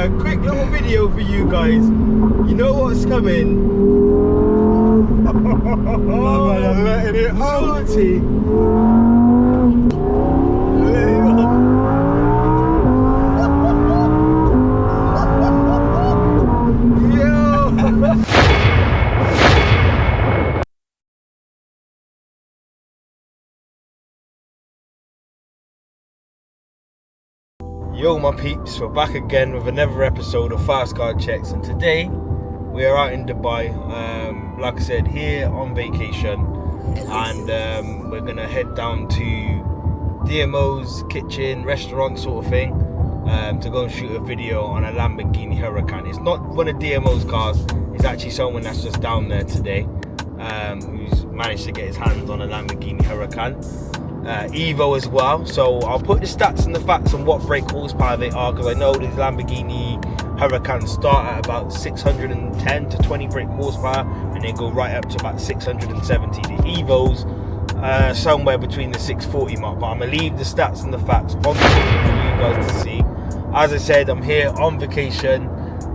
quick little video for you guys. You know what's coming? Oh, I'm letting it out. Yo my peeps, we're back again with another episode of Fast Car Checks, and today we are out in Dubai, like I said, here on vacation, and we're gonna head down to DMO's kitchen, restaurant sort of thing, to go and shoot a video on a Lamborghini Huracan. It's not one of DMO's cars, it's actually someone that's just down there today, who's managed to get his hands on a Lamborghini Huracan. Evo as well, so I'll put the stats and the facts on what brake horsepower they are, because I know these Lamborghini Huracans start at about 610 to 20 brake horsepower and they go right up to about 670. The Evos somewhere between the 640 mark, but I'm gonna leave the stats and the facts on the screen for you guys to see. As I said, I'm here on vacation,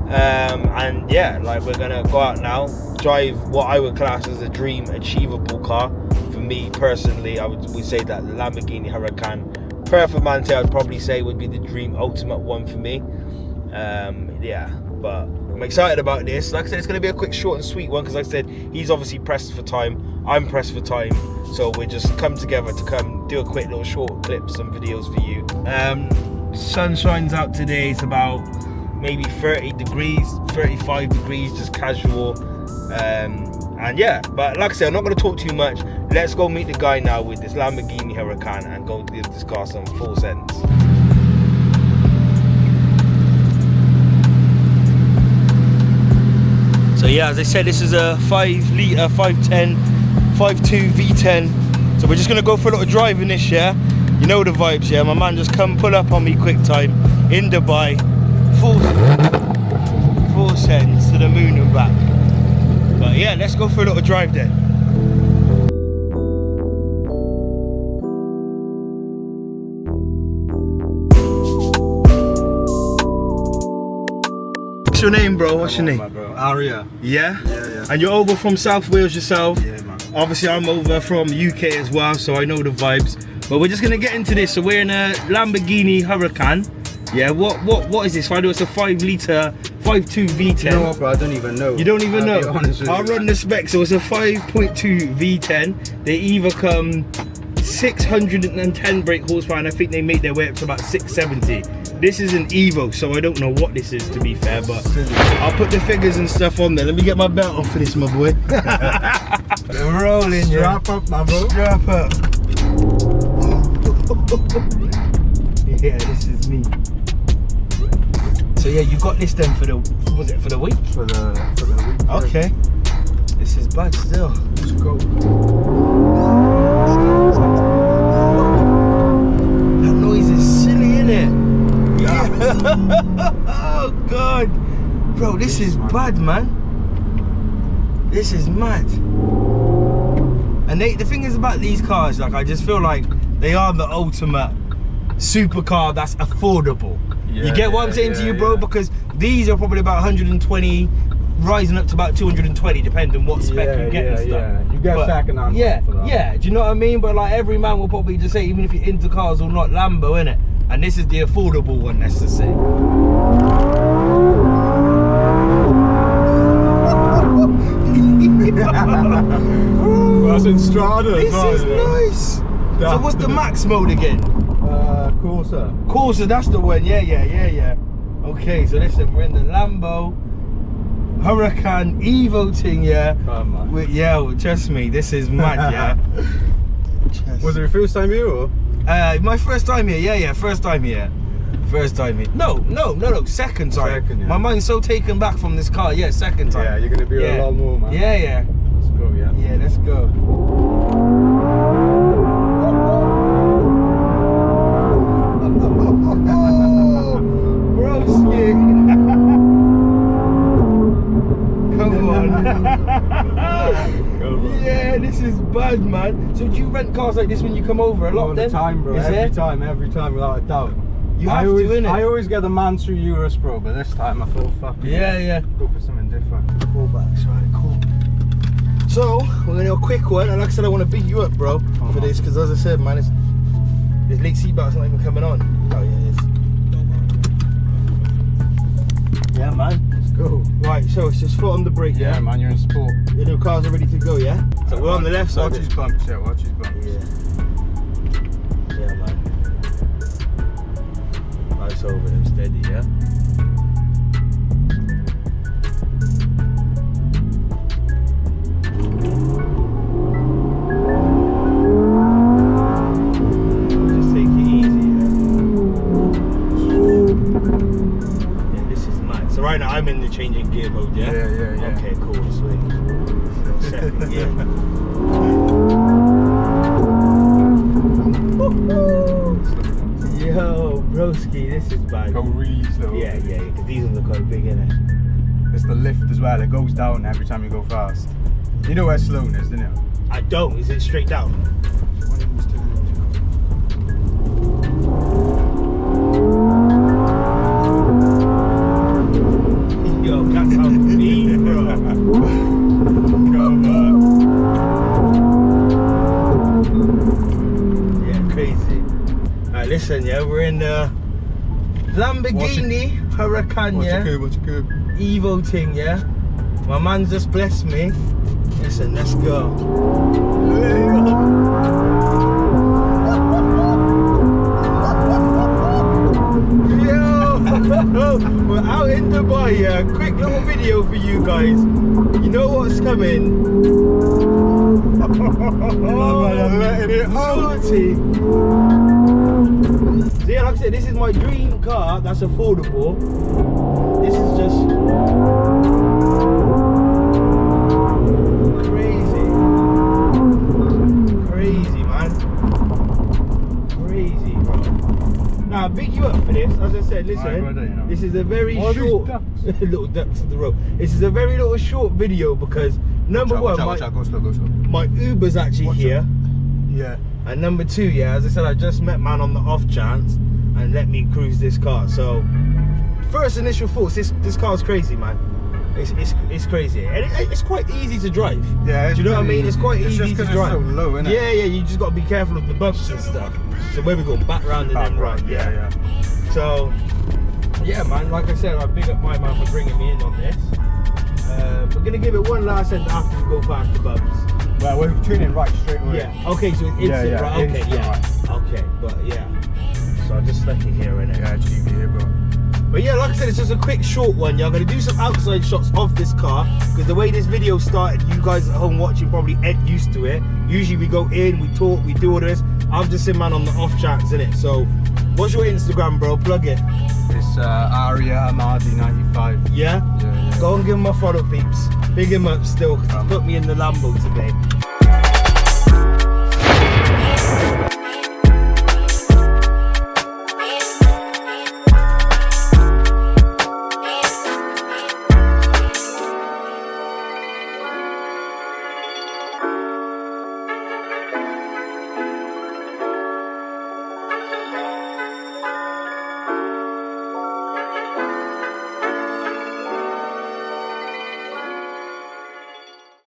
and yeah, like, we're gonna go out now, drive what I would class as a dream achievable car. For me personally, I would say that the Lamborghini Huracan Performante, I'd probably say, would be the dream ultimate one for me. Yeah, but I'm excited about this. Like I said, it's going to be a quick, short and sweet one, because like I said, he's obviously pressed for time, I'm pressed for time, so we just come together to come do a quick little short clips and videos for you. Sun shines out today. It's about maybe 30 degrees, 35 degrees, just casual. And yeah, but like I said, I'm not going to talk too much. Let's go meet the guy now with this Lamborghini Huracan and go give this car some full sense. So yeah, as I said, this is a 5 litre 510 5.2 V10. So we're just going to go for a little drive in this, yeah? You know the vibes, yeah? My man just come pull up on me quick time in Dubai. Full sense to the moon and back. But yeah, let's go for a little drive then. What's your name, bro? What's your name? Bro. Aria. Yeah? Yeah. And you're over from South Wales yourself? Yeah, man. Obviously, I'm over from UK as well, so I know the vibes. But we're just gonna get into this. So we're in a Lamborghini Huracan. Yeah, what is this? I know it's a 5 litre 5.2 V10. You know what, bro? I don't even know. You don't even know? I'll run the specs. So it's a 5.2 V10. They either come 610 brake horsepower, and I think they make their way up to about 670. This is an Evo, so I don't know what this is, to be fair, but I'll put the figures and stuff on there. Let me get my belt off for this, my boy. We're rolling, yeah. Strap up, my bro. Strap up. Yeah, this is me. So yeah, you got this then for the, was it for the week? For the week. Okay. This is bad still. Let's go. That noise is silly, innit? Yeah. Oh god. Bro, this is bad, man. This is mad. And the thing is about these cars, like, I just feel like they are the ultimate supercar that's affordable. Yeah, you get what I'm saying to you, bro? Because these are probably about 120, rising up to about 220, depending on what spec you get and stuff. Yeah, you get second hand. Yeah, do you know what I mean? But like, every man will probably just say, even if you're into cars or not, Lambo, innit? And this is the affordable one, let's just say. That's in Strada. This is nice. So what's the max mode again? Corsa. Corsa, that's the one. Yeah. Okay, so listen, we're in the Lambo Huracan Evo thing, yeah. Come on. Well, trust me, this is mad, yeah. Was it your first time here, or? My first time here, yeah, first time here. No, second time. Second, yeah. My mind's so taken back from this car, yeah, second time. Yeah, you're gonna be a lot more, man. Yeah. Let's go, yeah. Yeah, let's go. Broski. Come on. Yeah, this is bad, man. So do you rent cars like this when you come over a lot? All the time, bro. Every time, without a doubt. You have to, innit? I always get the man through Eurus, bro, but this time I thought, fuck it. Yeah. Go for something different. Callbacks, right, cool. So, we're gonna do a quick one, and like I said, I want to big you up, bro, for this, because as I said, man, this late seatbelt's not even coming on. Oh, yeah, it is. Yeah, man. Let's go. Right, so it's just foot on the brake, Yeah, man, you're in sport. The cars are ready to go, yeah? So we're on the left side. Watch his bumps, yeah, watch his bumps. Yeah, man. Nice over them, steady, yeah? Just take it easy, yeah? This is mad. So right now I'm in the changing gear mode, yeah? Yeah. Okay, cool, sweet. Second gear. Yo, broski, this is bad. Go really slow. Yeah, because these ones are quite big, innit? It's the lift as well, it goes down every time you go fast. You know where slowing is, don't you? I don't, is it straight down? Yo, that sounds mean, bro. Come on. Yeah, crazy. Alright, listen, yeah, we're in the Lamborghini Huracan, yeah? Watch your curb. Evo thing, yeah? My man just blessed me. Listen, let's go. Yo, we're out in Dubai, yeah? Quick little video for you guys. You know what's coming? I'm letting it out. So yeah, like I said, this is my dream car that's affordable. This is just crazy, man. Crazy, bro. Now, big you up for this. As I said, listen, brother, you know. this is a very What are these short ducks? little ducks in the road. This is a very little short video because number one, Watch out, go slow, go slow. my Uber's actually Watch here. Yeah. And number two, yeah, as I said, I just met man on the off chance and let me cruise this car. So, first initial thoughts, this car's crazy, man. It's crazy, and it's quite easy to drive. Yeah, do you know what I mean? It's quite easy to drive. It's so low, isn't it? Yeah, you just got to be careful of the bumps and stuff. So where we go, back round and then right. Yeah. So, yeah, man. Like I said, I big up my man for bringing me in on this. We're gonna give it one last end after we go past the bumps. Well, we're turning right straight away. Yeah. Okay, so it's instant, right? Okay, instant, yeah. right. Okay, but yeah. So I just stuck it here, innit? Yeah, GB here, bro. But yeah, like I said, it's just a quick short one. Yeah, I'm gonna do some outside shots of this car because the way this video started, you guys at home watching probably ain't used to it. Usually we go in, we talk, we do all this. I'm just in, man, on the off chance, innit? So, what's your Instagram, bro? Plug it. It's Aria Amadi 95. Yeah? Yeah. Go and give him a follow, peeps. Big him up still because he put me in the Lambo today.